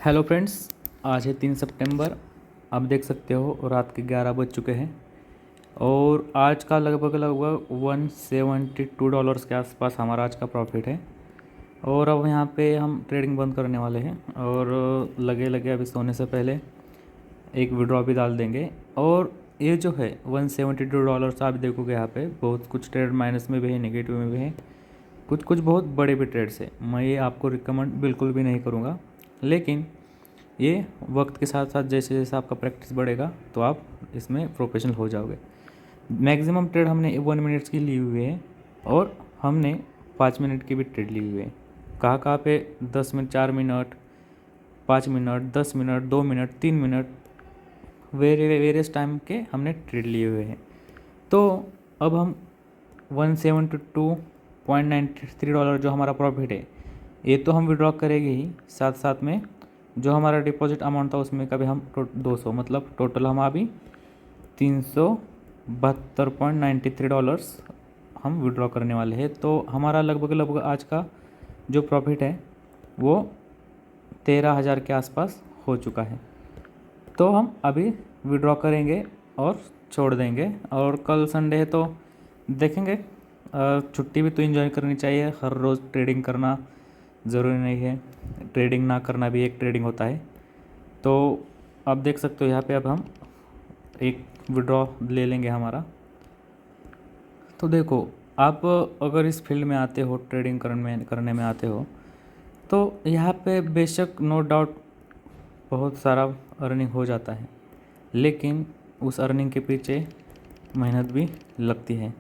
Hello friends, आज है 3 सितंबर। आप देख सकते हो रात के 11 बज चुके हैं और आज का लगभग लगभग $172 के आसपास हमारा आज का प्रॉफिट है। और अब यहाँ पे हम ट्रेडिंग बंद करने वाले हैं और लगे लगे अभी सोने से पहले एक विड्रॉ भी डाल देंगे। और ये जो है $172 आप देखोगे यहाँ पे बहुत कुछ ट्रेड माइनस में भी है, नेगेटिव में भी है, कुछ कुछ बहुत बड़े भी ट्रेड्स है। मैं ये आपको रिकमेंड बिल्कुल भी नहीं करूँगा, लेकिन ये वक्त के साथ साथ जैसे जैसे आपका प्रैक्टिस बढ़ेगा तो आप इसमें प्रोफेशनल हो जाओगे। मैक्सिमम ट्रेड हमने 1 मिनट की ली हुई है और हमने 5 मिनट की भी ट्रेड ली हुई है। कहाँ कहाँ पे 10 minute, 4 minute, 5 minute, 10 minute, 2 minute, 3 minute, various time के हमने ट्रेड लिए हुए हैं। तो अब हम $172.93 जो हमारा प्रॉफिट है ये तो हम विड्रॉ करेंगे ही, साथ साथ में जो हमारा डिपॉजिट अमाउंट था उसमें का भी हम 200 मतलब टोटल हम अभी $372.93 हम विड्रॉ करने वाले हैं। तो हमारा लगभग लगभग आज का जो प्रॉफिट है वो 13,000 के आसपास हो चुका है। तो हम अभी विड्रॉ करेंगे और छोड़ देंगे। और कल संडे है तो देखेंगे, छुट्टी भी तो एंजॉय करनी चाहिए। हर रोज़ ट्रेडिंग करना ज़रूरी नहीं है, ट्रेडिंग ना करना भी एक ट्रेडिंग होता है। तो आप देख सकते हो यहाँ पे अब हम एक विड्रॉ ले लेंगे हमारा। तो देखो, आप अगर इस फील्ड में आते हो, ट्रेडिंग करने में आते हो, तो यहाँ पे बेशक नो डाउट बहुत सारा अर्निंग हो जाता है, लेकिन उस अर्निंग के पीछे मेहनत भी लगती है।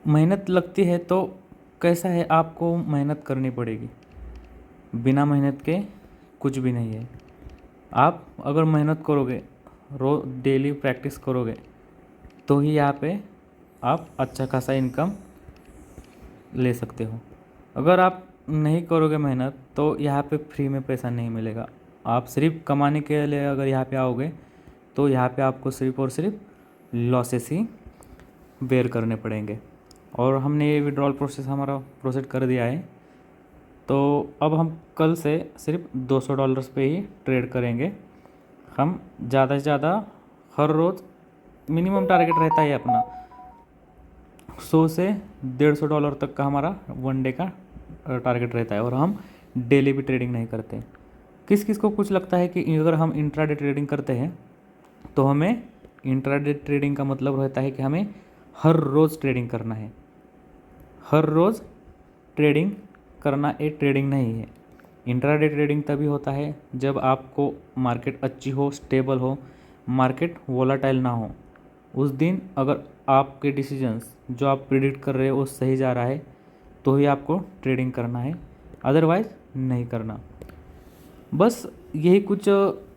मेहनत लगती है तो कैसा है, आपको मेहनत करनी पड़ेगी। बिना मेहनत के कुछ भी नहीं है। आप अगर मेहनत करोगे, डेली प्रैक्टिस करोगे, तो ही यहाँ पे आप अच्छा खासा इनकम ले सकते हो। अगर आप नहीं करोगे मेहनत तो यहाँ पे फ्री में पैसा नहीं मिलेगा। आप सिर्फ कमाने के लिए अगर यहाँ पे आओगे तो यहाँ पे आपको सिर्फ और सिर्फ लॉसेस ही बेयर करने पड़ेंगे। और हमने ये विड्रॉल प्रोसेस हमारा प्रोसेस कर दिया है। तो अब हम कल से सिर्फ $200 पे ही ट्रेड करेंगे। हम ज़्यादा से ज़्यादा हर रोज़ मिनिमम टारगेट रहता है अपना 100 से $150 तक का हमारा वन डे का टारगेट रहता है। और हम डेली भी ट्रेडिंग नहीं करते। किस किस को कुछ लगता है कि अगर हम इंट्राडे ट्रेडिंग करते हैं तो हमें इंट्राडे ट्रेडिंग का मतलब रहता है कि हमें हर रोज़ ट्रेडिंग करना है। हर रोज़ ट्रेडिंग करना एक ट्रेडिंग नहीं है। इंट्राडे ट्रेडिंग तभी होता है जब आपको मार्केट अच्छी हो, स्टेबल हो, मार्केट वोलाटाइल ना हो। उस दिन अगर आपके डिसीजंस जो आप प्रिडिक्ट कर रहे हो वो सही जा रहा है तो ही आपको ट्रेडिंग करना है, अदरवाइज़ नहीं करना। बस यही कुछ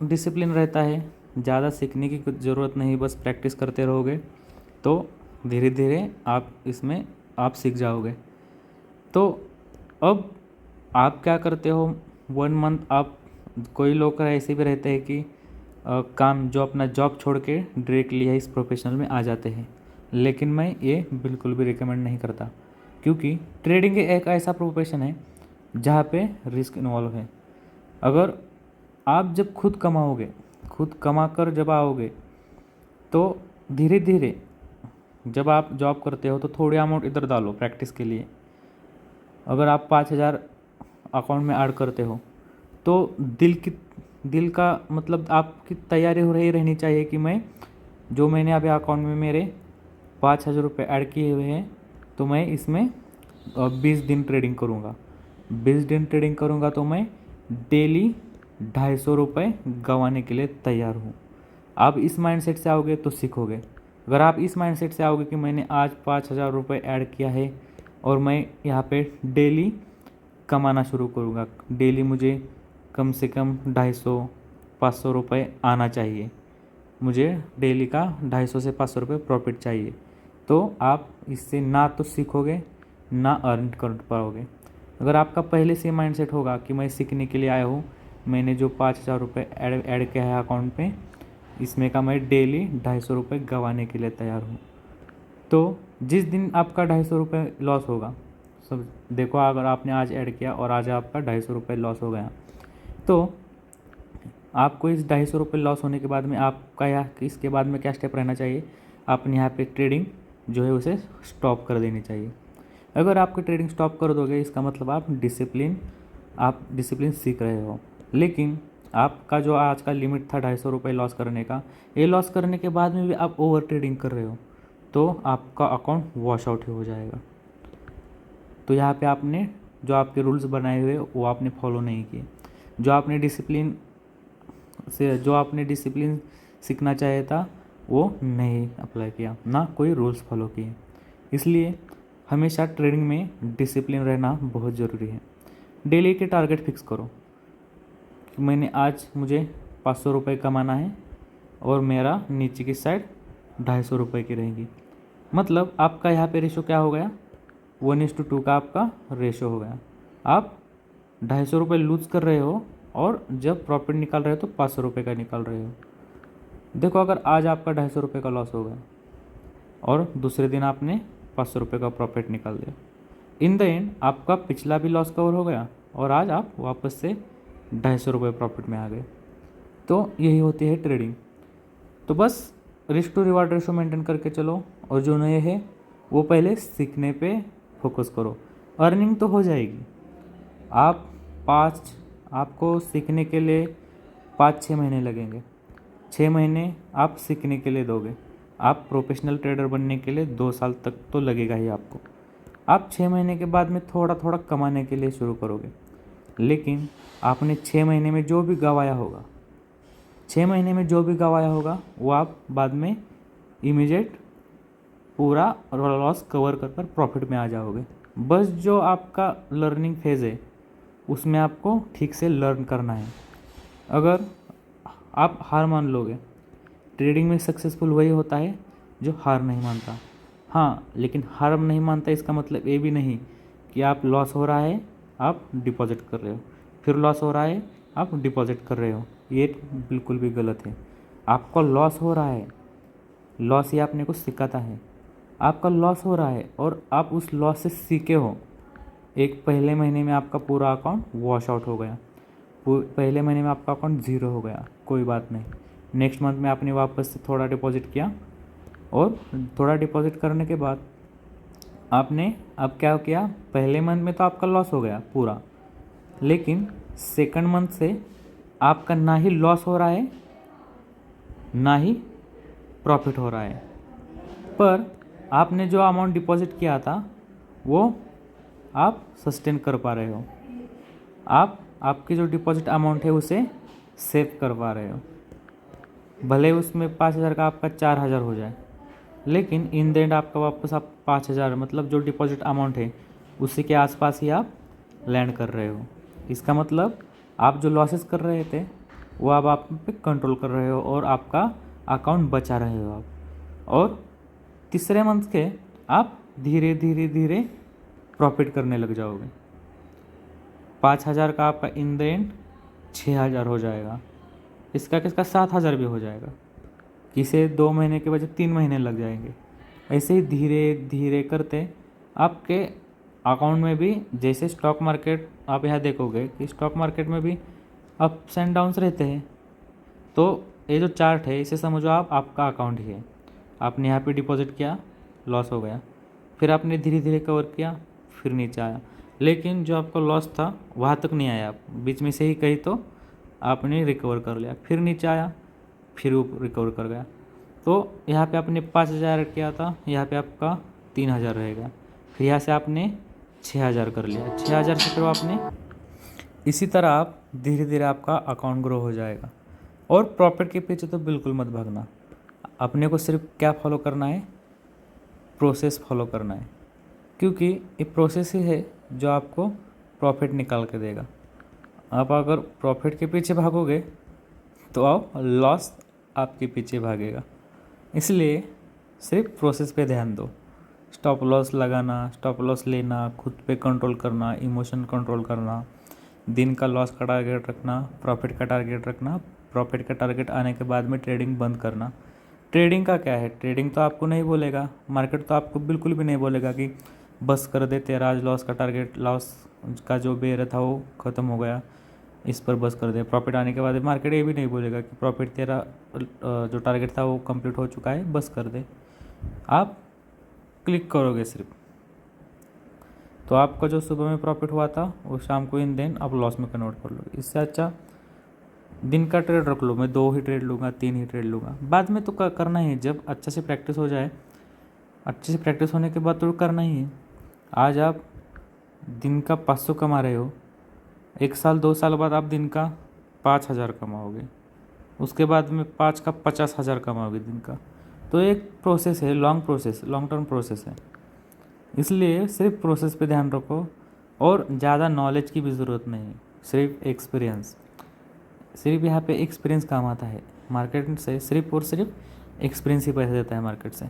डिसिप्लिन रहता है। ज़्यादा सीखने की कुछ ज़रूरत नहीं, बस प्रैक्टिस करते रहोगे तो धीरे धीरे आप इसमें आप सीख जाओगे। तो अब आप क्या करते हो, 1 मंथ आप, कोई लोग ऐसे भी रहते हैं कि काम जो अपना जॉब छोड़ के डायरेक्टली है इस प्रोफेशनल में आ जाते हैं, लेकिन मैं ये बिल्कुल भी रिकमेंड नहीं करता। क्योंकि ट्रेडिंग एक ऐसा प्रोफेशन है जहाँ पे रिस्क इन्वॉल्व है। अगर आप जब खुद कमाओगे, खुद कमा कर जब आओगे, तो धीरे धीरे जब आप जॉब करते हो तो थोड़ी अमाउंट इधर डालो प्रैक्टिस के लिए। अगर आप 5,000 अकाउंट में ऐड करते हो तो दिल का मतलब आपकी तैयारी हो रही रहनी चाहिए कि मैं जो मैंने अभी अकाउंट में मेरे 5,000 रुपये ऐड किए हुए हैं तो मैं इसमें 20 दिन ट्रेडिंग करूँगा। 20 दिन ट्रेडिंग करूँगा तो मैं डेली 250 रुपये गंवाने के लिए तैयार हूँ। आप इस माइंडसेट से आओगे तो सीखोगे। अगर आप इस माइंडसेट से आओगे कि मैंने आज 5,000 रुपये ऐड किया है और मैं यहाँ पे डेली कमाना शुरू करूँगा, डेली मुझे कम से कम 250-500 रुपये आना चाहिए, मुझे डेली का 250 से 500 रुपये प्रॉफिट चाहिए, तो आप इससे ना तो सीखोगे ना अर्न कर पाओगे। अगर आपका पहले से माइंडसेट होगा कि मैं सीखने के लिए आया हूँ, मैंने जो 5,000 रुपये ऐड किया है अकाउंट पे, इसमें का मैं डेली 250 रुपये गंवाने के लिए तैयार हूँ, तो जिस दिन आपका 250 रुपये लॉस होगा, सब देखो, अगर आपने आज ऐड किया और आज आपका 250 रुपये लॉस हो गया, तो आपको इस 250 रुपये लॉस होने के बाद में आपका यहाँ इसके बाद में क्या स्टेप रहना चाहिए, आपने यहाँ पे ट्रेडिंग जो है उसे स्टॉप कर देनी चाहिए। अगर आपकी ट्रेडिंग स्टॉप कर दोगे इसका मतलब आप डिसिप्लिन सीख रहे हो। लेकिन आपका जो आज का लिमिट था 250 रुपये लॉस करने का, ये लॉस करने के बाद में भी आप ओवर ट्रेडिंग कर रहे हो तो आपका अकाउंट वॉश आउट ही हो जाएगा। तो यहाँ पे आपने जो आपके रूल्स बनाए हुए वो आपने फॉलो नहीं किए, जो आपने डिसिप्लिन सीखना चाहिए था वो नहीं अप्लाई किया, ना कोई रूल्स फॉलो किए। इसलिए हमेशा ट्रेडिंग में डिसिप्लिन रहना बहुत ज़रूरी है। डेली के टारगेट फिक्स करो कि मुझे 500 रुपये कमाना है और मेरा नीचे की साइड 250 रुपये की रहेगी। मतलब आपका यहाँ पे रेशो क्या हो गया, 1:2 का आपका रेशो हो गया। आप 250 रुपये लूज़ कर रहे हो और जब प्रॉफिट निकाल रहे हो तो 500 रुपये का निकाल रहे हो। देखो अगर आज आपका 250 रुपये का लॉस हो गया और दूसरे दिन आपने 500 रुपये का प्रॉफिट निकाल दिया, इन द एंड आपका पिछला भी लॉस कवर हो गया और आज आप वापस से 250 रुपये प्रॉफिट में आ गए। तो यही होती है ट्रेडिंग। तो बस risk to reward ratio maintain करके चलो, और जो नए है वो पहले सीखने पे फोकस करो। अर्निंग तो हो जाएगी। आपको सीखने के लिए 5-6 महीने लगेंगे, 6 महीने आप सीखने के लिए दोगे। आप प्रोफेशनल ट्रेडर बनने के लिए 2 साल तक तो लगेगा ही आपको। आप 6 महीने के बाद में थोड़ा थोड़ा कमाने के लिए शुरू करोगे, लेकिन आपने 6 महीने में जो भी गंवाया होगा, 6 महीने में जो भी गंवाया होगा वो आप बाद में इमीडिएट पूरा लॉस कवर कर कर प्रॉफिट में आ जाओगे। बस जो आपका लर्निंग फेज़ है उसमें आपको ठीक से लर्न करना है। अगर आप हार मान लोगे, ट्रेडिंग में सक्सेसफुल वही होता है जो हार नहीं मानता। हाँ, लेकिन हार नहीं मानता इसका मतलब ये भी नहीं कि आप लॉस हो रहा है आप डिपॉजिट कर रहे हो, फिर लॉस हो रहा है आप डिपॉजिट कर रहे हो, ये बिल्कुल भी गलत है। आपका लॉस हो रहा है, लॉस ये आपने को सिखाता है। आपका लॉस हो रहा है और आप उस लॉस से सीखे हो। एक पहले महीने में आपका पूरा अकाउंट वॉश आउट हो गया, पहले महीने में आपका अकाउंट 0 हो गया, कोई बात नहीं। नेक्स्ट मंथ में आपने वापस से थोड़ा डिपॉजिट किया और थोड़ा डिपॉजिट करने के बाद आपने अब क्या किया, पहले मंथ में तो आपका लॉस हो गया पूरा, लेकिन सेकंड मंथ से आपका ना ही लॉस हो रहा है ना ही प्रॉफिट हो रहा है, पर आपने जो अमाउंट डिपॉजिट किया था वो आप सस्टेन कर पा रहे हो। आपकी जो डिपॉजिट अमाउंट है उसे सेव कर पा रहे हो। भले उसमें 5,000 का आपका 4,000 हो जाए, लेकिन इन द एंड आपका वापस आप 5,000 मतलब जो डिपॉजिट अमाउंट है उसी के आसपास ही आप लैंड कर रहे हो। इसका मतलब आप जो लॉसेस कर रहे थे वो अब आप पे कंट्रोल कर रहे हो और आपका अकाउंट बचा रहे हो आप। और तीसरे मंथ के आप धीरे धीरे धीरे प्रॉफिट करने लग जाओगे। 5,000 का आपका इन द एंड 6,000 हो जाएगा, इसका 7,000 भी हो जाएगा, किसे 2 महीने के बजाय 3 महीने लग जाएंगे। ऐसे ही धीरे धीरे करते आपके अकाउंट में भी, जैसे स्टॉक मार्केट आप यहाँ देखोगे कि स्टॉक मार्केट में भी अप्स एंड डाउन्स रहते हैं। तो ये जो चार्ट है इसे समझो आप आपका अकाउंट ही है। आपने यहाँ पे डिपॉजिट किया, लॉस हो गया, फिर आपने धीरे धीरे कवर किया, फिर नीचे आया, लेकिन जो आपका लॉस था वहाँ तक नहीं आया, आप बीच में से ही कहीं तो आपने रिकवर कर लिया, फिर नीचे आया, फिर वो रिकवर कर गया। तो यहाँ पे आपने 5,000 किया था, यहाँ पे आपका 3,000 रहेगा, फिर यहाँ से आपने 6,000 कर लिया, 6,000 से फिर आपने इसी तरह आप धीरे धीरे आपका अकाउंट ग्रो हो जाएगा। और प्रॉफिट के पीछे तो बिल्कुल मत भागना, अपने को सिर्फ क्या फॉलो करना है, प्रोसेस फॉलो करना है, क्योंकि ये प्रोसेस ही है जो आपको प्रॉफिट निकाल के देगा। आप अगर प्रॉफिट के पीछे भागोगे तो आप लॉस आपके पीछे भागेगा। इसलिए सिर्फ प्रोसेस पे ध्यान दो, स्टॉप लॉस लगाना, स्टॉप लॉस लेना, खुद पे कंट्रोल करना, इमोशन कंट्रोल करना, दिन का लॉस का टारगेट रखना, प्रॉफिट का टारगेट रखना, प्रॉफिट का टारगेट आने के बाद में ट्रेडिंग बंद करना। ट्रेडिंग का क्या है, ट्रेडिंग तो आपको नहीं बोलेगा, मार्केट तो आपको बिल्कुल भी नहीं बोलेगा कि बस कर दे तेरा आज लॉस का टारगेट, लॉस का जो बेर था वो ख़त्म हो गया, इस पर बस कर दे। प्रॉफिट आने के बाद मार्केट ये भी नहीं बोलेगा कि प्रॉफिट तेरा जो टारगेट था वो कंप्लीट हो चुका है, बस कर दे। आप क्लिक करोगे सिर्फ, तो आपका जो सुबह में प्रॉफिट हुआ था वो शाम को इन दिन आप लॉस में कन्वर्ट कर लो। इससे अच्छा दिन का ट्रेड रख लो, मैं 2 ही ट्रेड लूँगा, 3 ही ट्रेड लूँगा, बाद में तो करना ही है। जब अच्छे से प्रैक्टिस हो जाए, अच्छे से प्रैक्टिस होने के बाद तो करना ही है। आज आप दिन का 500 कमा रहे हो, 1 साल 2 साल बाद आप दिन का 5,000 कमाओगे, उसके बाद में 5 का 50,000 कमाओगे दिन का। तो एक प्रोसेस है, लॉन्ग टर्म प्रोसेस है। इसलिए सिर्फ प्रोसेस पे ध्यान रखो और ज़्यादा नॉलेज की भी ज़रूरत नहीं, सिर्फ एक्सपीरियंस। सिर्फ यहाँ पे एक्सपीरियंस काम आता है मार्केट से, सिर्फ और सिर्फ एक्सपीरियंस ही पैसा देता है मार्केट से।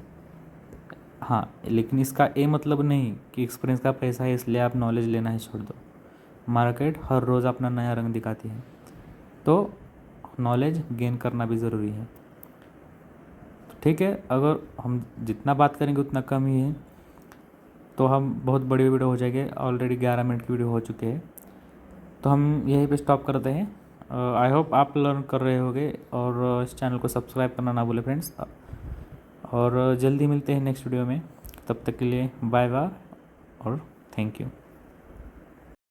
हाँ, लेकिन इसका ये मतलब नहीं कि एक्सपीरियंस का पैसा है इसलिए आप नॉलेज लेना ही छोड़ दो। मार्केट हर रोज़ अपना नया रंग दिखाती है, तो नॉलेज गेन करना भी ज़रूरी है। ठीक है, अगर हम जितना बात करेंगे उतना कम ही है, तो हम बहुत बड़ी वीडियो हो जाएगी। ऑलरेडी 11 मिनट की वीडियो हो चुकी है, तो हम यहीं पे स्टॉप करते हैं। आई होप आप लर्न कर रहे होगे, और इस चैनल को सब्सक्राइब करना ना भूलें फ्रेंड्स। और जल्दी मिलते हैं नेक्स्ट वीडियो में, तब तक के लिए बाय बाय और थैंक यू।